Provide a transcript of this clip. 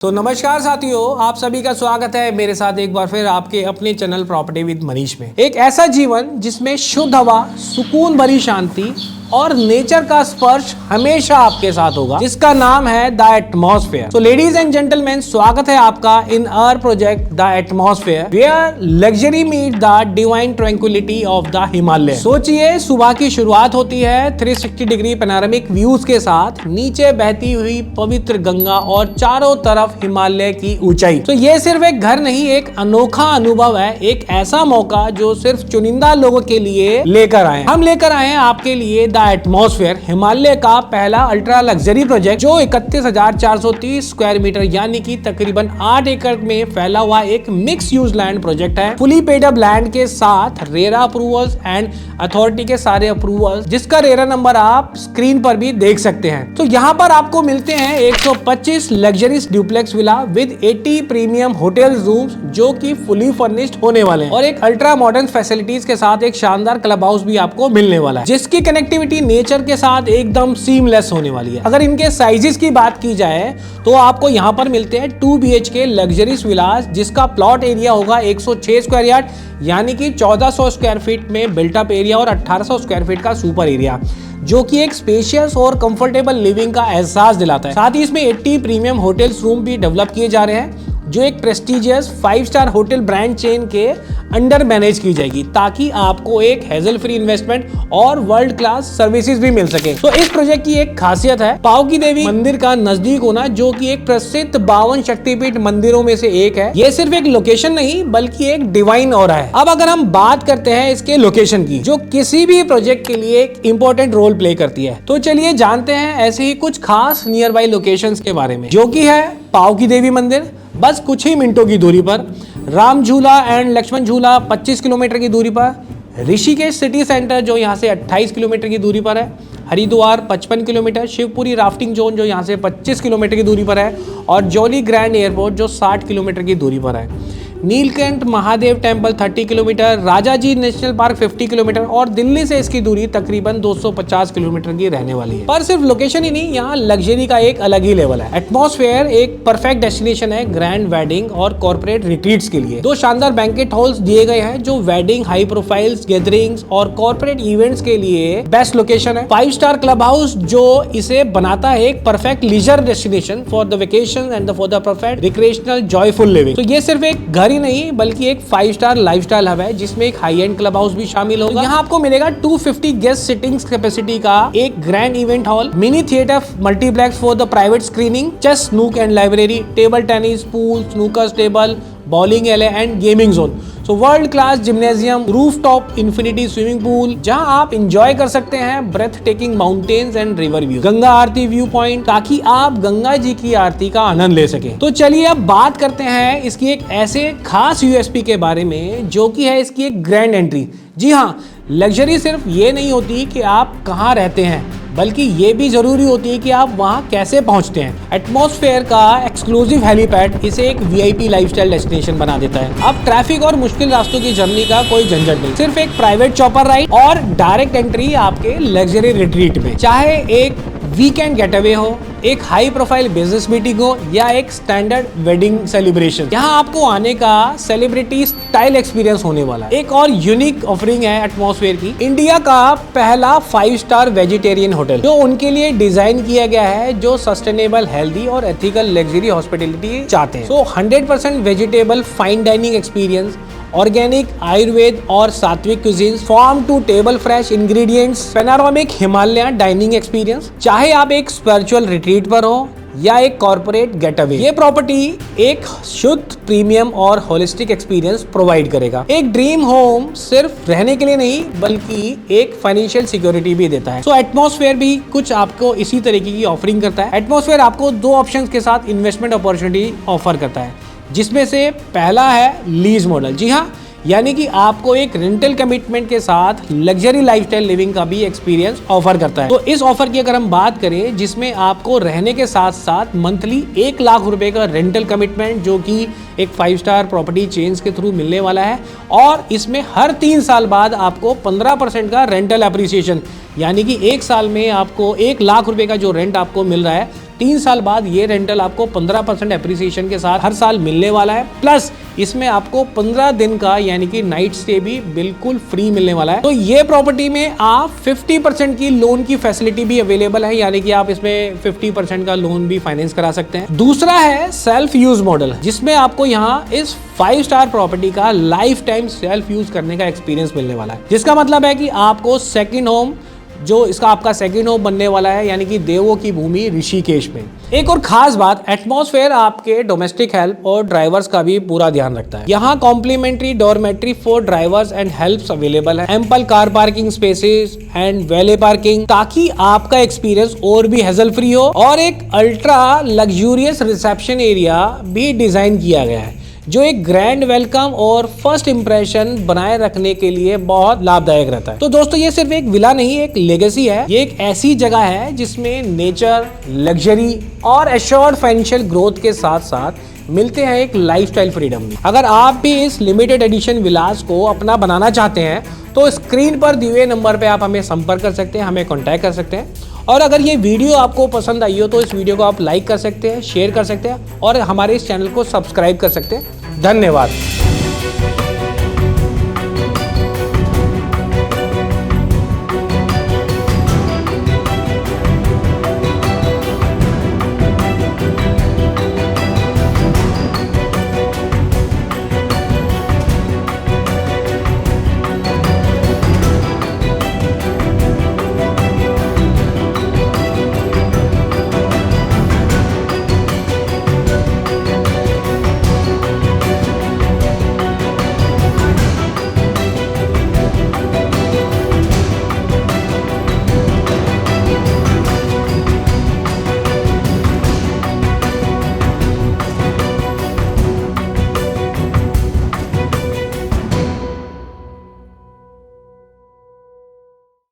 तो नमस्कार साथियों, आप सभी का स्वागत है मेरे साथ एक बार फिर आपके अपने चैनल प्रॉपर्टी विद मनीष में। एक ऐसा जीवन जिसमें शुद्ध हवा, सुकून भरी शांति और नेचर का स्पर्श हमेशा आपके साथ होगा, जिसका नाम है द एटमॉस्फेयर। तो लेडीज एंड जेंटलमैन, स्वागत है आपका in our project the atmosphere, where luxury meet the divine tranquility of the Himalaya. सोचिए, सुबह की शुरुआत होती है 360 डिग्री पैनोरामिक व्यूज के साथ, नीचे बहती हुई पवित्र गंगा और चारों तरफ हिमालय की ऊंचाई। तो ये सिर्फ एक घर नहीं, एक अनोखा अनुभव है, एक ऐसा मौका जो सिर्फ चुनिंदा लोगों के लिए लेकर आए। हम लेकर आए हैं आपके लिए द एटमॉस्फेयर, हिमालय का पहला अल्ट्रा लग्जरी प्रोजेक्ट, जो 31,430 स्क्वायर मीटर यानी कि तकरीबन 8 एकड़ में फैला हुआ एक मिक्स यूज लैंड प्रोजेक्ट है। फुली पेड अप लैंड के साथ रेरा अप्रूवल्स एंड अथॉरिटी के सारे अप्रूवल्स, जिसका रेरा नंबर आप स्क्रीन पर भी देख सकते हैं। तो यहाँ पर आपको मिलते हैं 125 luxuries duplex villa with 80 premium hotel rooms, जो कि फुली फर्निश्ड होने वाले हैं, और एक अल्ट्रा मॉडर्न फैसिलिटीज के साथ एक शानदार क्लब हाउस भी आपको मिलने वाला है, जिसकी कनेक्टिविटी नेचर के साथ एकदम सीमलेस होने वाली है। अगर इनके साइजेस की बात की जाए तो आपको यहाँ पर मिलते हैं 2 BHK लग्जरीज विलास, जिसका प्लॉट एरिया होगा 106 स्क्वायर यार्ड यानी कि 1400 स्क्वायर फीट में बिल्टअप एरिया और 1800 स्क्वायर फीट का सुपर एरिया, जो कि एक स्पेशियस और कंफर्टेबल लिविंग का एहसास दिलाता है। साथ ही इसमें 80 प्रीमियम होटल्स रूम भी डेवलप किए जा रहे हैं, जो एक prestigious 5 star hotel brand chain के अंडर मैनेज की जाएगी, ताकि आपको एक हेजल फ्री इन्वेस्टमेंट और वर्ल्ड क्लास सर्विसेज भी मिल सके। तो इस प्रोजेक्ट की एक खासियत है पाव की देवी मंदिर का नजदीक होना, जो कि एक प्रसिद्ध 52 शक्तिपीठ मंदिरों में से एक है। ये सिर्फ एक लोकेशन नहीं बल्कि एक डिवाइन ऑरा है। अब अगर हम बात करते हैं इसके लोकेशन की, जो किसी भी प्रोजेक्ट के लिए एक इंपॉर्टेंट रोल प्ले करती है, तो चलिए जानते हैं ऐसे ही कुछ खास नियर बाई लोकेशंस के बारे में, जो कि है पाव की देवी मंदिर बस कुछ ही मिनटों की दूरी पर, राम झूला एंड लक्ष्मण झूला 25 किलोमीटर की दूरी पर, ऋषिकेश सिटी सेंटर जो यहाँ से 28 किलोमीटर की दूरी पर है, Haridwar 55 kilometre, Shivpuri rafting zone जो यहाँ से 25 किलोमीटर की दूरी पर है, और जॉली ग्रैंड एयरपोर्ट जो 60 किलोमीटर की दूरी पर है, Neelkanth Mahadev temple 30 kilometre, Rajaji national park 50 kilometre, और दिल्ली से इसकी दूरी तकरीबन 250 किलोमीटर की रहने वाली है। पर सिर्फ लोकेशन ही नहीं, यहाँ लग्जरी का एक अलग ही लेवल है। एटमॉस्फेयर एक परफेक्ट डेस्टिनेशन है ग्रैंड वेडिंग और कॉर्पोरेट रिट्रीट्स के लिए। 2 शानदार बैंकेट हॉल्स दिए गए हैं, जो वेडिंग, हाई प्रोफाइल्स, गैदरिंग्स और कॉर्पोरेट इवेंट्स के लिए बेस्ट लोकेशन है। 5 स्टार क्लब हाउस, जो इसे बनाता है एक perfect leisure destination for the vacation and for the perfect recreational joyful living. तो ये सिर्फ एक घर ही नहीं बल्कि एक 5 स्टार लाइफस्टाइल हब है, जिसमें एक हाई एंड क्लब हाउस भी शामिल होगा। यहाँ आपको मिलेगा 250 गेस्ट सिटिंग्स कैपेसिटी का एक grand event hall, mini theatre, multiplex for the private screening, chess, snooker and library, table tennis, pool, snookers table, bowling alley and gaming zone. So world class gymnasium, rooftop infinity swimming pool, जहां आप enjoy कर सकते हैं breathtaking mountains and river view, Ganga aarti view point, ताकि आप गंगा जी की आरती का आनंद ले सके। तो चलिए अब बात करते हैं इसकी एक ऐसे खास यूएसपी के बारे में, जो कि है इसकी एक ग्रैंड एंट्री। जी हाँ, लग्जरी सिर्फ ये नहीं होती कि आप कहाँ रहते हैं, बल्कि ये भी जरूरी होती है कि आप वहां कैसे पहुंचते हैं। एटमॉस्फेयर का एक्सक्लूसिव हेलीपैड इसे एक वीआईपी लाइफस्टाइल डेस्टिनेशन बना देता है। अब ट्रैफिक और मुश्किल रास्तों की जर्नी का कोई झंझट नहीं, सिर्फ एक प्राइवेट चॉपर राइड और डायरेक्ट एंट्री आपके लग्जरी रिट्रीट में। चाहे एक वीकेंड गेटअवे हो, एक हाई प्रोफाइल बिजनेस मीटिंग हो, या एक स्टैंडर्ड वेडिंग सेलिब्रेशन, यहाँ आपको आने का सेलिब्रिटी स्टाइल एक्सपीरियंस होने वाला है। एक और यूनिक ऑफरिंग है एटमॉस्फेयर की, इंडिया का पहला 5 स्टार वेजिटेरियन होटल, जो उनके लिए डिजाइन किया गया है, जो सस्टेनेबल, हेल्दी और एथिकल लग्जरी हॉस्पिटलिटी चाहते हैं। So 100% vegetable fine dining experience, organic, Ayurveda और sattvic cuisines, farm to table fresh ingredients, panoramic Himalaya dining experience. चाहे आप एक स्पिरिचुअल रिट्रीट पर हो या एक कॉर्पोरेट गेटअवे, ये प्रॉपर्टी एक शुद्ध, प्रीमियम और होलिस्टिक एक्सपीरियंस प्रोवाइड करेगा। एक ड्रीम होम सिर्फ रहने के लिए नहीं बल्कि एक फाइनेंशियल सिक्योरिटी भी देता है। सो एटमॉस्फेयर भी कुछ आपको इसी तरीके की ऑफरिंग करता है। एटमॉस्फेयर आपको 2 ऑप्शंस के साथ इन्वेस्टमेंट अपॉर्चुनिटी ऑफर करता है, जिसमें से पहला है लीज मॉडल। जी हाँ, यानी कि आपको एक रेंटल कमिटमेंट के साथ लग्जरी लाइफस्टाइल लिविंग का भी एक्सपीरियंस ऑफर करता है। तो इस ऑफर की अगर हम बात करें, जिसमें आपको रहने के साथ साथ मंथली 1 लाख रुपए का रेंटल कमिटमेंट, जो कि एक 5 स्टार प्रॉपर्टी चेन्स के थ्रू मिलने वाला है, और इसमें हर 3 साल बाद आपको 15% का रेंटल अप्रिसिएशन, यानी कि 1 साल में आपको 1 लाख रुपए का जो रेंट आपको मिल रहा है, 3 साल बाद ये रेंटल आपको 15% एप्रिसिएशन के साथ हर साल मिलने वाला है। प्लस इसमें आपको 15 दिन का यानी कि नाइट स्टे भी बिल्कुल फ्री मिलने वाला है। तो ये प्रॉपर्टी में आप 50% की लोन की फैसिलिटी भी अवेलेबल है, यानी कि आप इसमें 50% का लोन भी फाइनेंस करा सकते हैं। दूसरा है सेल्फ यूज मॉडल, जिसमें आपको यहाँ इस 5 स्टार प्रॉपर्टी का लाइफ टाइम सेल्फ यूज करने का एक्सपीरियंस मिलने वाला है, जिसका मतलब है कि आपको सेकंड होम, जो इसका आपका सेकंड होम बनने वाला है, यानी कि देवों की भूमि ऋषिकेश में। एक और खास बात, एटमॉस्फेयर आपके डोमेस्टिक हेल्प और ड्राइवर्स का भी पूरा ध्यान रखता है। यहाँ complimentary dormitory for drivers and helps available है, ample car parking spaces and valet parking, ताकि आपका एक्सपीरियंस और भी हेजल फ्री हो। और एक अल्ट्रा लग्जूरियस रिसेप्शन एरिया भी डिजाइन किया गया है, जो एक ग्रैंड वेलकम और फर्स्ट इंप्रेशन बनाए रखने के लिए बहुत लाभदायक रहता है। तो दोस्तों, ये सिर्फ एक विला नहीं, एक लेगेसी है। ये एक ऐसी जगह है जिसमें नेचर, लग्जरी और एश्योर्ड फाइनेंशियल ग्रोथ के साथ साथ मिलते हैं एक लाइफस्टाइल फ्रीडम भी। अगर आप भी इस लिमिटेड एडिशन विलास को अपना बनाना चाहते हैं तो स्क्रीन पर दिए हुए नंबर पे आप हमें संपर्क कर सकते हैं, हमें कॉन्टैक्ट कर सकते हैं। और अगर ये वीडियो आपको पसंद आई हो तो इस वीडियो को आप लाइक कर सकते हैं, शेयर कर सकते हैं और हमारे इस चैनल को सब्सक्राइब कर सकते हैं। धन्यवाद।